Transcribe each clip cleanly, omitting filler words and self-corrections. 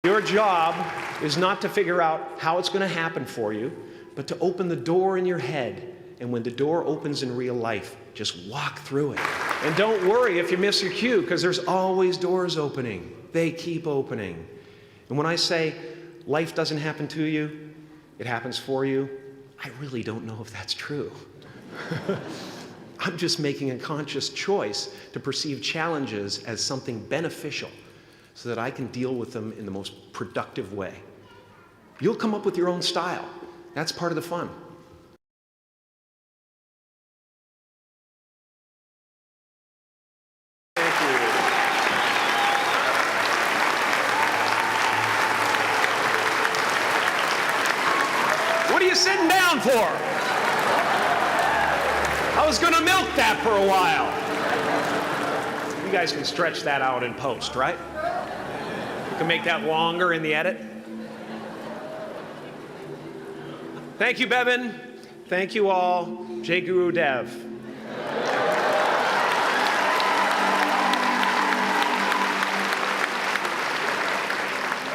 Your job is not to figure out how it's going to happen for you, but to open the door in your head. And when the door opens in real life, just walk through it. And don't worry if you miss your cue, because there's always doors opening. They keep opening. And when I say life doesn't happen to you, it happens for you, I really don't know if that's true. I'm just making a conscious choice to perceive challenges as something beneficial so that I can deal with them in the most productive way. You'll come up with your own style. That's part of the fun. Thank you. What are you sitting down for? I was going to milk that for a while. You guys can stretch that out in post, right? You can make that longer in the edit. Thank you, Bevin. Thank you all. Jai Guru Dev.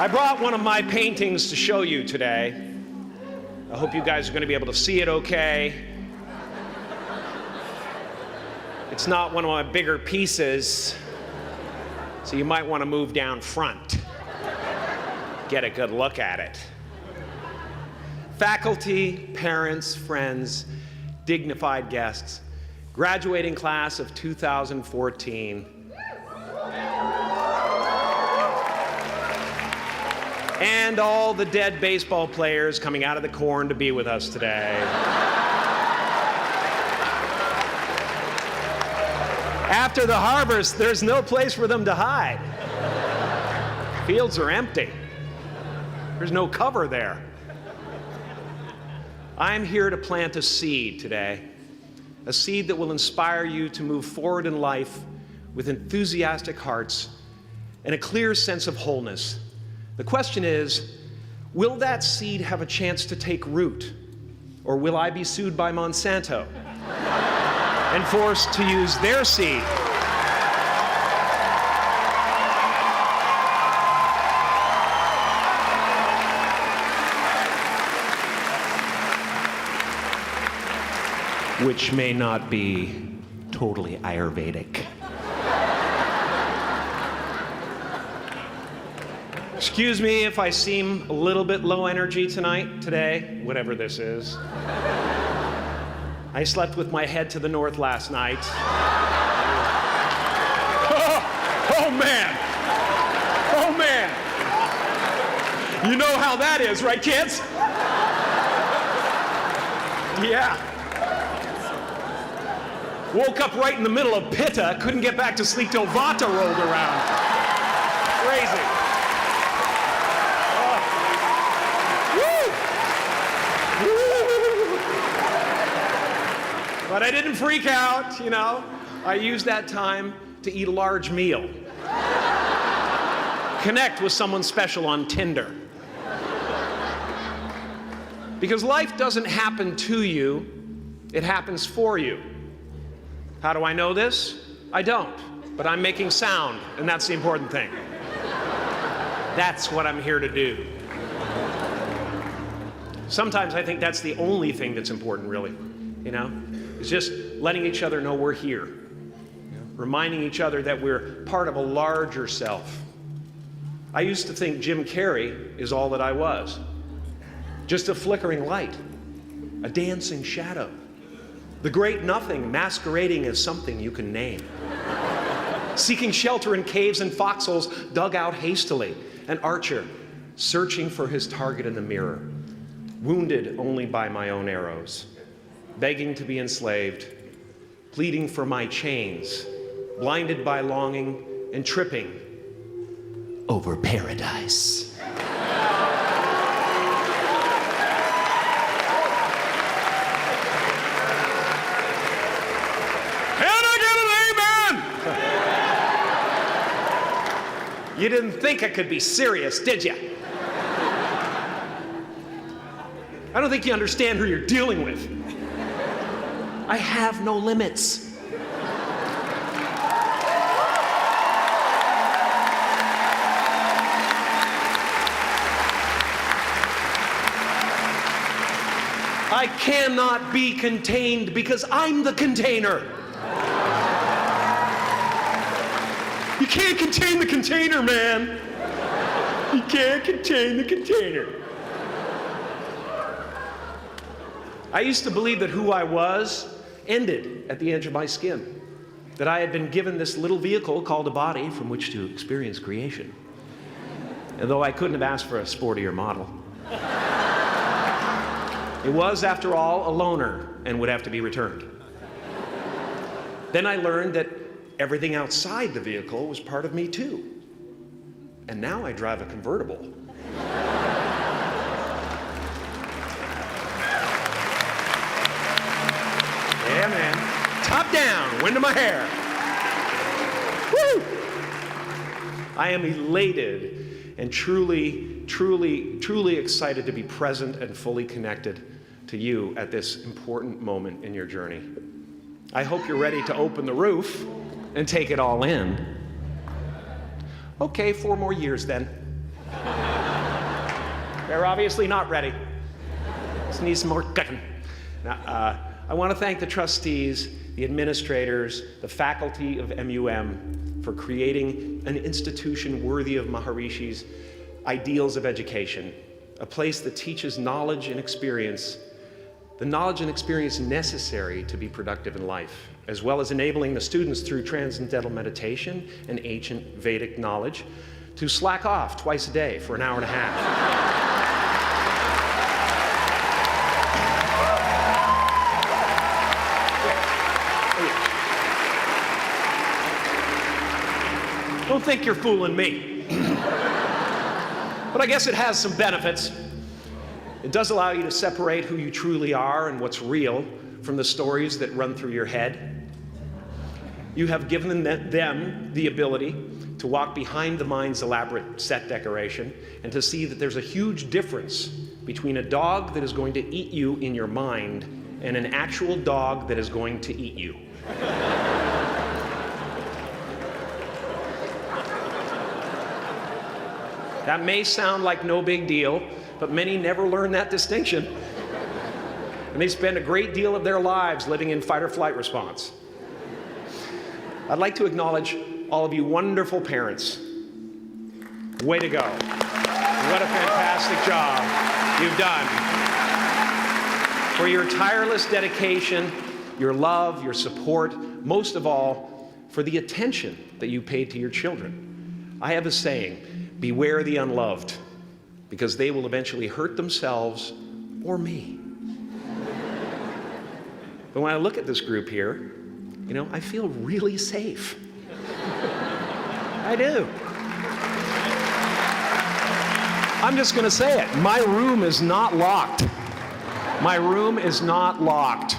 I brought one of my paintings to show you today. I hope you guys are going to be able to see it okay. It's not one of my bigger pieces, so you might want to move down front. Get a good look at it. Faculty, parents, friends, dignified guests, graduating class of 2014, and all the dead baseball players coming out of the corn to be with us today. After the harvest, there's no place for them to hide. Fields are empty. There's no cover there. I'm here to plant a seed today, a seed that will inspire you to move forward in life with enthusiastic hearts and a clear sense of wholeness. The question is, will that seed have a chance to take root, or will I be sued by Monsanto and forced to use their seed? Which may not be totally Ayurvedic. Excuse me if I seem a little bit low energy today, whatever this is. I slept with my head to the north last night. Oh man! Oh man! You know how that is, right, kids? Yeah. Woke up right in the middle of Pitta, couldn't get back to sleep till Vata rolled around. Crazy. But I didn't freak out, you know. I used that time to eat a large meal. Connect with someone special on Tinder. Because life doesn't happen to you, it happens for you. How do I know this? I don't, but I'm making sound, and that's the important thing. That's what I'm here to do. Sometimes I think that's the only thing that's important, really, you know? It's just letting each other know we're here. Reminding each other that we're part of a larger self. I used to think Jim Carrey is all that I was. Just a flickering light, a dancing shadow. The great nothing masquerading as something you can name. Seeking shelter in caves and foxholes dug out hastily. An archer searching for his target in the mirror. Wounded only by my own arrows. Begging to be enslaved. Pleading for my chains. Blinded by longing and tripping over paradise. You didn't think I could be serious, did you? I don't think you understand who you're dealing with. I have no limits. cannot be contained because I'm the container. You can't contain the container, man. You can't contain the container. I used to believe that who I was ended at the edge of my skin, that I had been given this little vehicle called a body from which to experience creation. And though I couldn't have asked for a sportier model, it was, after all, a loaner and would have to be returned. Then I learned that everything outside the vehicle was part of me too. And now I drive a convertible. Yeah, man. Top down, wind of my hair. Woo! I am elated and truly excited to be present and fully connected to you at this important moment in your journey. I hope you're ready to open the roof and take it all in. Okay, 4 more years then. They're obviously not ready. Just need some more cooking. Now, I want to thank the trustees, the administrators, the faculty of MUM for creating an institution worthy of Maharishi's ideals of education, a place that teaches knowledge and experience, the knowledge and experience necessary to be productive in life, as well as enabling the students through transcendental meditation and ancient Vedic knowledge to slack off twice a day for an hour and a half. Don't think you're fooling me. But I guess it has some benefits. It does allow you to separate who you truly are and what's real from the stories that run through your head. You have given them the ability to walk behind the mind's elaborate set decoration and to see that there's a huge difference between a dog that is going to eat you in your mind and an actual dog that is going to eat you. That may sound like no big deal, but many never learn that distinction. And they spend a great deal of their lives living in fight or flight response. I'd like to acknowledge all of you wonderful parents. Way to go. What a fantastic job you've done. For your tireless dedication, your love, your support, most of all, for the attention that you paid to your children. I have a saying, beware the unloved, because they will eventually hurt themselves or me. But when I look at this group here, you know, I feel really safe. I do. I'm just going to say it. My room is not locked. My room is not locked.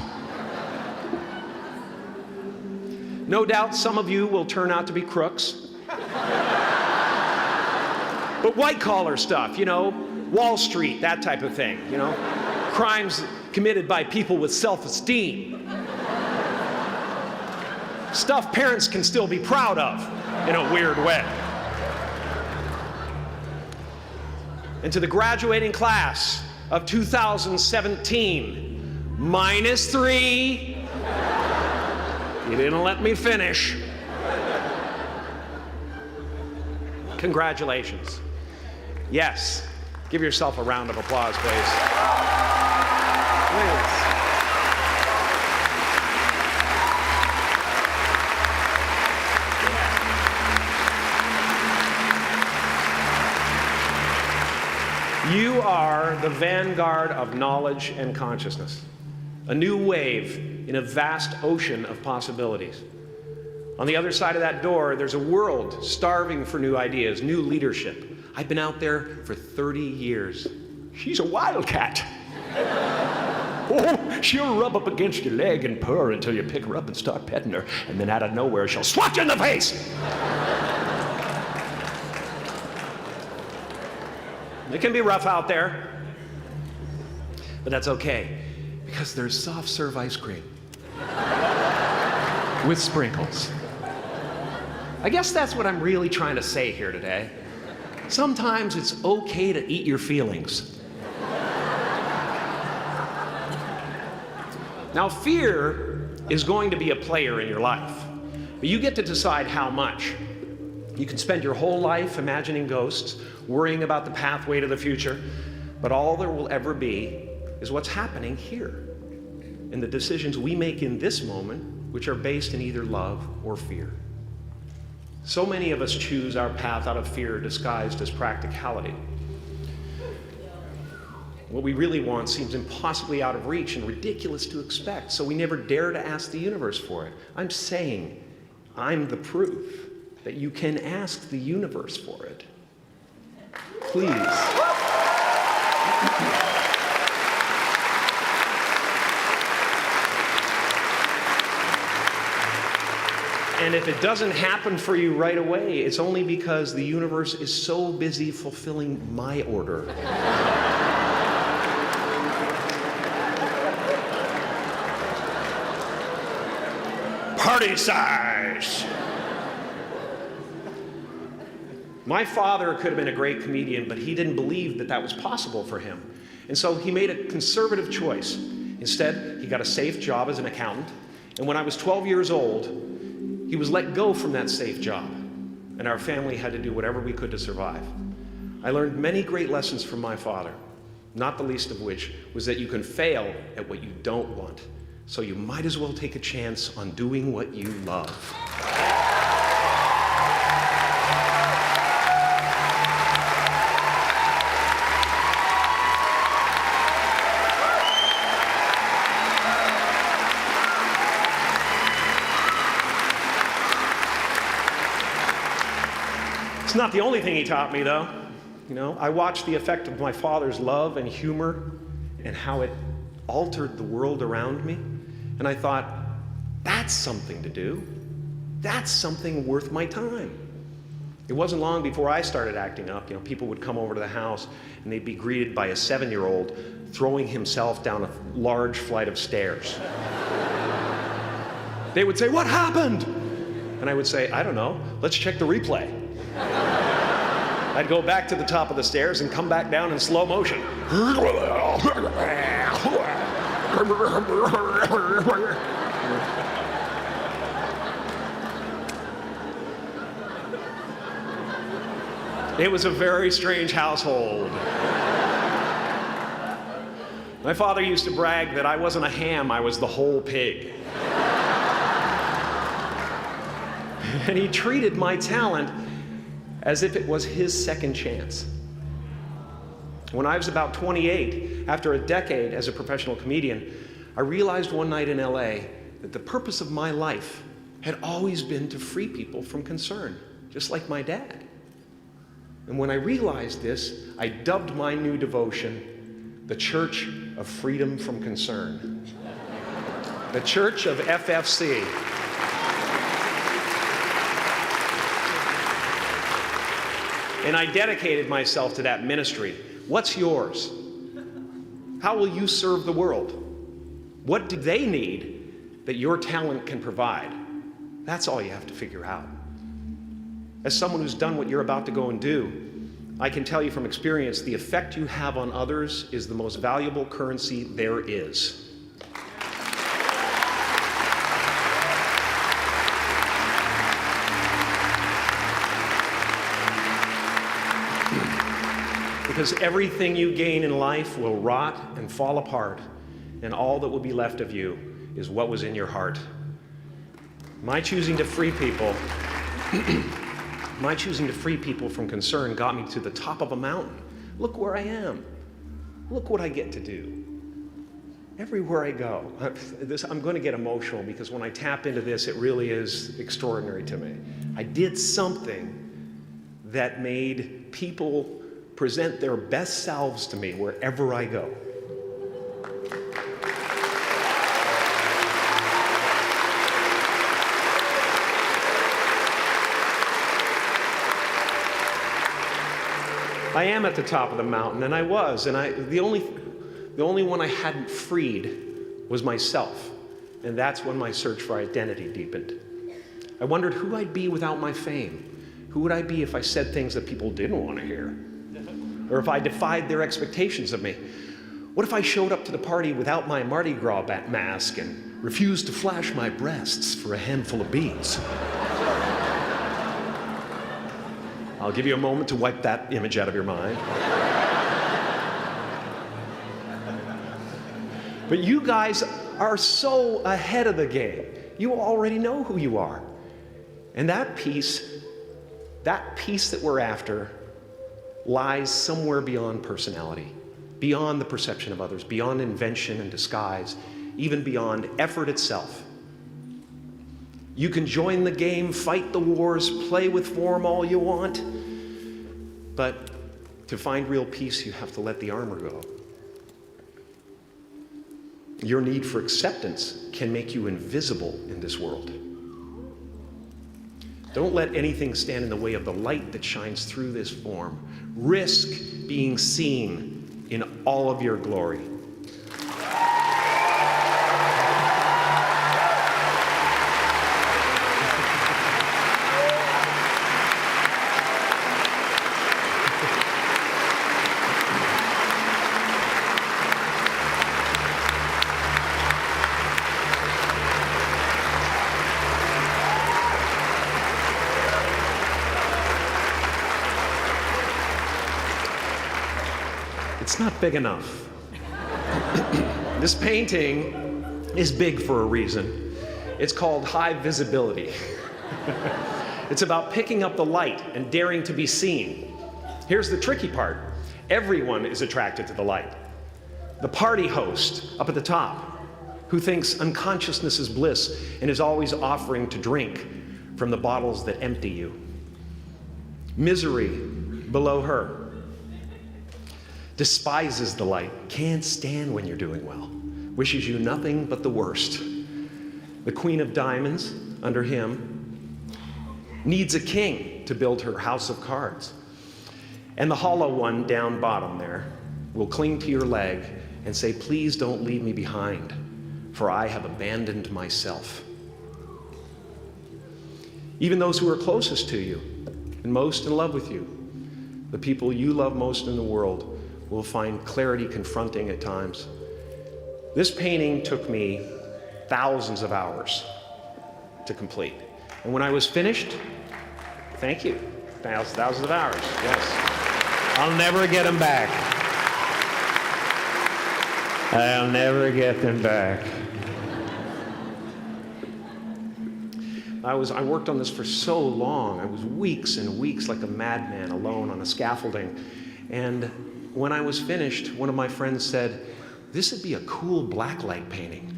No doubt some of you will turn out to be crooks. But white-collar stuff, you know, Wall Street, that type of thing, you know, crimes committed by people with self-esteem. Stuff parents can still be proud of in a weird way. And to the graduating class of 2017, -3, you didn't let me finish. Congratulations. Yes, give yourself a round of applause, please. Please. You are the vanguard of knowledge and consciousness, a new wave in a vast ocean of possibilities. On the other side of that door, there's a world starving for new ideas, new leadership. I've been out there for 30 years. She's a wildcat. Oh, she'll rub up against your leg and purr until you pick her up and start petting her, and then out of nowhere, she'll swat you in the face. It can be rough out there, but that's okay, because there's soft serve ice cream with sprinkles. I guess that's what I'm really trying to say here today. Sometimes it's okay to eat your feelings. Now, fear is going to be a player in your life, but you get to decide how much. You can spend your whole life imagining ghosts, worrying about the pathway to the future, but all there will ever be is what's happening here, and the decisions we make in this moment, which are based in either love or fear. So many of us choose our path out of fear disguised as practicality. What we really want seems impossibly out of reach and ridiculous to expect, so we never dare to ask the universe for it. I'm saying I'm the proof that you can ask the universe for it. Please. And if it doesn't happen for you right away, it's only because the universe is so busy fulfilling my order. Party size! My father could have been a great comedian, but he didn't believe that that was possible for him. And so he made a conservative choice. Instead, he got a safe job as an accountant. And when I was 12 years old, he was let go from that safe job. And our family had to do whatever we could to survive. I learned many great lessons from my father, not the least of which was that you can fail at what you don't want. So you might as well take a chance on doing what you love. It's not the only thing he taught me, though. You know, I watched the effect of my father's love and humor and how it altered the world around me. And I thought, that's something to do. That's something worth my time. It wasn't long before I started acting up. You know, people would come over to the house and they'd be greeted by a 7-year-old throwing himself down a large flight of stairs. They would say, "What happened?" And I would say, "I don't know. Let's check the replay." I'd go back to the top of the stairs and come back down in slow motion. It was a very strange household. My father used to brag that I wasn't a ham, I was the whole pig. And he treated my talent as if it was his second chance. When I was about 28, after a decade as a professional comedian, I realized one night in LA that the purpose of my life had always been to free people from concern, just like my dad. And when I realized this, I dubbed my new devotion the Church of Freedom from Concern. The Church of FFC. And I dedicated myself to that ministry. What's yours? How will you serve the world? What do they need that your talent can provide? That's all you have to figure out. As someone who's done what you're about to go and do, I can tell you from experience, the effect you have on others is the most valuable currency there is. Because everything you gain in life will rot and fall apart, and all that will be left of you is what was in your heart. My choosing to free people from concern got me to the top of a mountain. Look where I am. Look what I get to do. Everywhere I go. I'm going to get emotional because when I tap into this, it really is extraordinary to me. I did something that made people present their best selves to me wherever I go. I am at the top of the mountain, and I was, and the only one I hadn't freed was myself, and that's when my search for identity deepened. I wondered who I'd be without my fame. Who would I be if I said things that people didn't want to hear? Or if I defied their expectations of me? What if I showed up to the party without my Mardi Gras mask and refused to flash my breasts for a handful of beads? I'll give you a moment to wipe that image out of your mind. But you guys are so ahead of the game. You already know who you are. And that peace that we're after lies somewhere beyond personality, beyond the perception of others, beyond invention and disguise, even beyond effort itself. You can join the game, fight the wars, play with form all you want, but to find real peace, you have to let the armor go. Your need for acceptance can make you invisible in this world. Don't let anything stand in the way of the light that shines through this form. Risk being seen in all of your glory. It's not big enough. This painting is big for a reason. It's called high visibility. It's about picking up the light and daring to be seen. Here's the tricky part. Everyone is attracted to the light. The party host up at the top, who thinks unconsciousness is bliss and is always offering to drink from the bottles that empty you. Misery below her. Despises the light, can't stand when you're doing well, wishes you nothing but the worst. The Queen of Diamonds, under him, needs a king to build her house of cards. And the hollow one down bottom there will cling to your leg and say, please don't leave me behind, for I have abandoned myself. Even those who are closest to you and most in love with you, the people you love most in the world, will find clarity confronting at times. This painting took me thousands of hours to complete. And when I was finished, thank you, thousands of hours, yes. I'll never get them back. I'll never get them back. I worked on this for so long. I was weeks and weeks like a madman alone on a scaffolding. And when I was finished, one of my friends said, this would be a cool blacklight painting.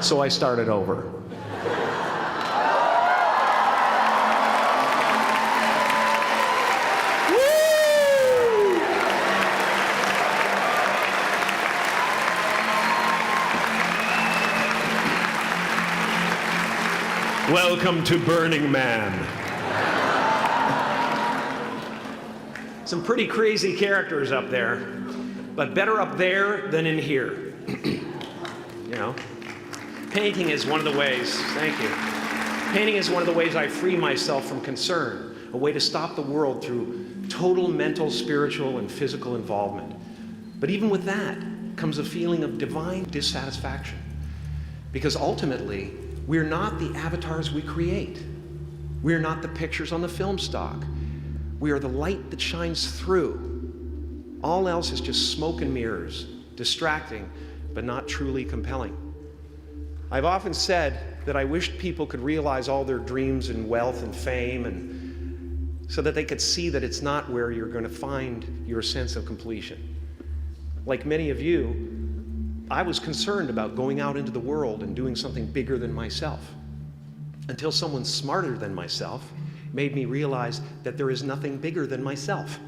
So I started over. Welcome to Burning Man. Some pretty crazy characters up there, but better up there than in here. You know, painting is one of the ways, thank you. Painting is one of the ways I free myself from concern, a way to stop the world through total mental, spiritual, and physical involvement. But even with that comes a feeling of divine dissatisfaction, because ultimately, we're not the avatars we create. We're not the pictures on the film stock. We are the light that shines through. All else is just smoke and mirrors, distracting, but not truly compelling. I've often said that I wished people could realize all their dreams and wealth and fame, and so that they could see that it's not where you're going to find your sense of completion. Like many of you, I was concerned about going out into the world and doing something bigger than myself, until someone smarter than myself made me realize that there is nothing bigger than myself.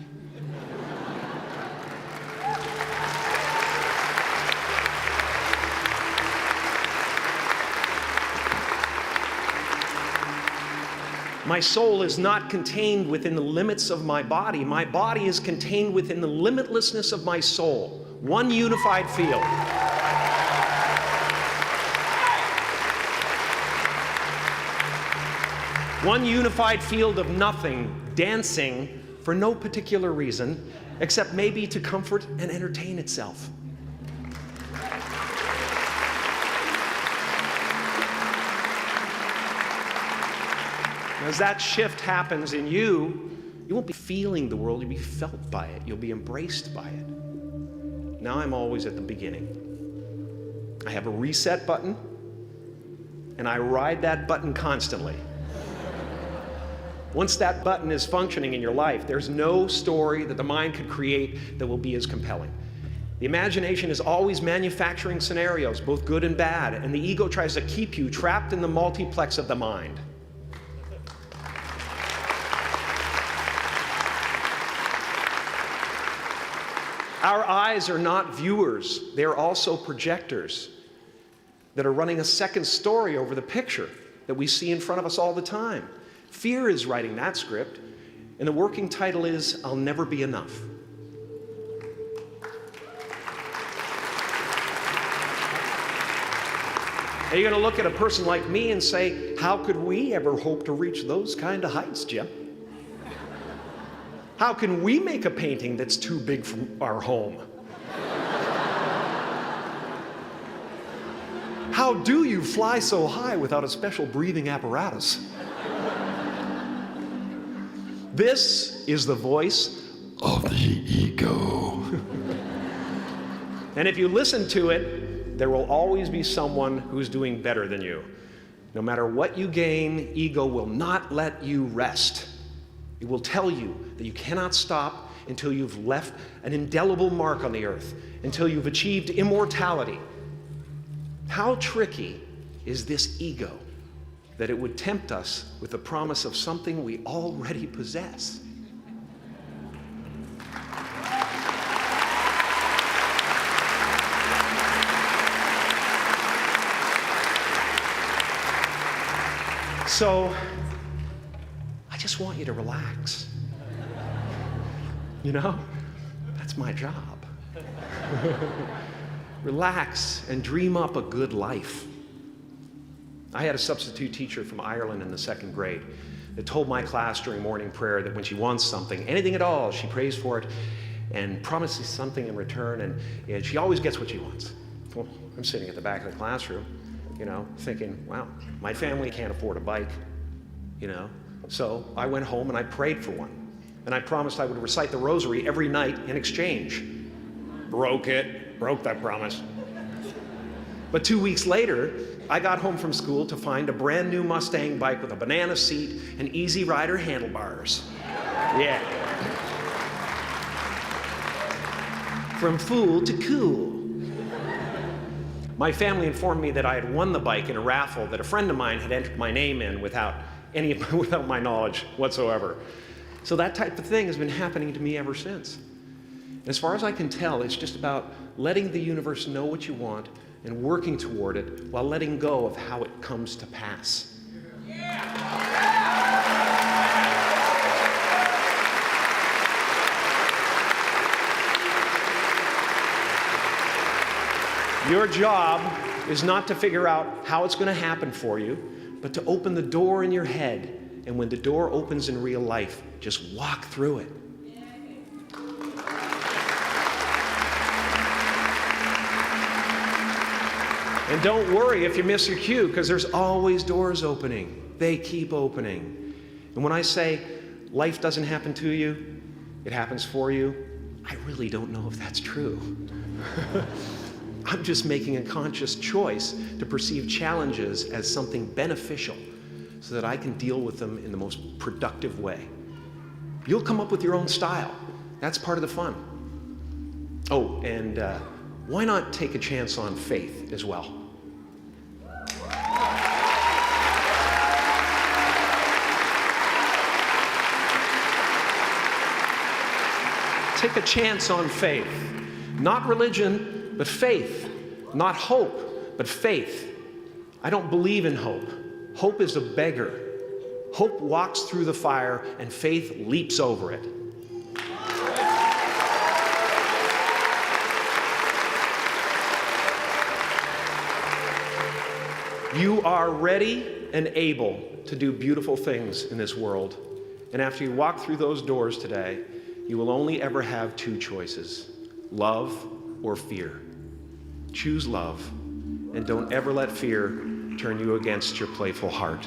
My soul is not contained within the limits of my body. My body is contained within the limitlessness of my soul. One unified field. One unified field of nothing, dancing for no particular reason, except maybe to comfort and entertain itself. As that shift happens in you, you won't be feeling the world, you'll be felt by it. You'll be embraced by it. Now I'm always at the beginning. I have a reset button, and I ride that button constantly. Once that button is functioning in your life, there's no story that the mind could create that will be as compelling. The imagination is always manufacturing scenarios, both good and bad, and the ego tries to keep you trapped in the multiplex of the mind. Our eyes are not viewers, they are also projectors that are running a second story over the picture that we see in front of us all the time. Fear is writing that script, and the working title is, I'll Never Be Enough. Are you going to look at a person like me and say, how could we ever hope to reach those kind of heights, Jim? How can we make a painting that's too big for our home? How do you fly so high without a special breathing apparatus? This is the voice of the ego. And if you listen to it, there will always be someone who's doing better than you. No matter what you gain, ego will not let you rest. It will tell you that you cannot stop until you've left an indelible mark on the earth, until you've achieved immortality. How tricky is this ego that it would tempt us with the promise of something we already possess? So, I just want you to relax. You know, that's my job. Relax and dream up a good life. I had a substitute teacher from Ireland in the 2nd grade that told my class during morning prayer that when she wants something, anything at all, she prays for it and promises something in return, and she always gets what she wants. Well, I'm sitting at the back of the classroom, you know, thinking, wow, my family can't afford a bike, you know. So I went home and I prayed for one. And I promised I would recite the rosary every night in exchange. Broke that promise. But 2 weeks later, I got home from school to find a brand new Mustang bike with a banana seat and Easy Rider handlebars. Yeah. From fool to cool. My family informed me that I had won the bike in a raffle that a friend of mine had entered my name in without my knowledge whatsoever. So that type of thing has been happening to me ever since. As far as I can tell, it's just about letting the universe know what you want and working toward it while letting go of how it comes to pass. Your job is not to figure out how it's going to happen for you, but to open the door in your head. And when the door opens in real life, just walk through it. And don't worry if you miss your cue, because there's always doors opening. They keep opening. And when I say life doesn't happen to you, it happens for you, I really don't know if that's true. I'm just making a conscious choice to perceive challenges as something beneficial so that I can deal with them in the most productive way. You'll come up with your own style. That's part of the fun. Oh, and why not take a chance on faith as well? Take a chance on faith. Not religion, but faith. Not hope, but faith. I don't believe in hope. Hope is a beggar. Hope walks through the fire, and faith leaps over it. You are ready and able to do beautiful things in this world. And after you walk through those doors today, You will only ever have two choices, love or fear. Choose love, and don't ever let fear turn you against your playful heart.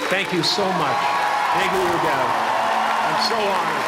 Thank you so much. Thank you, Dad. I'm so honored.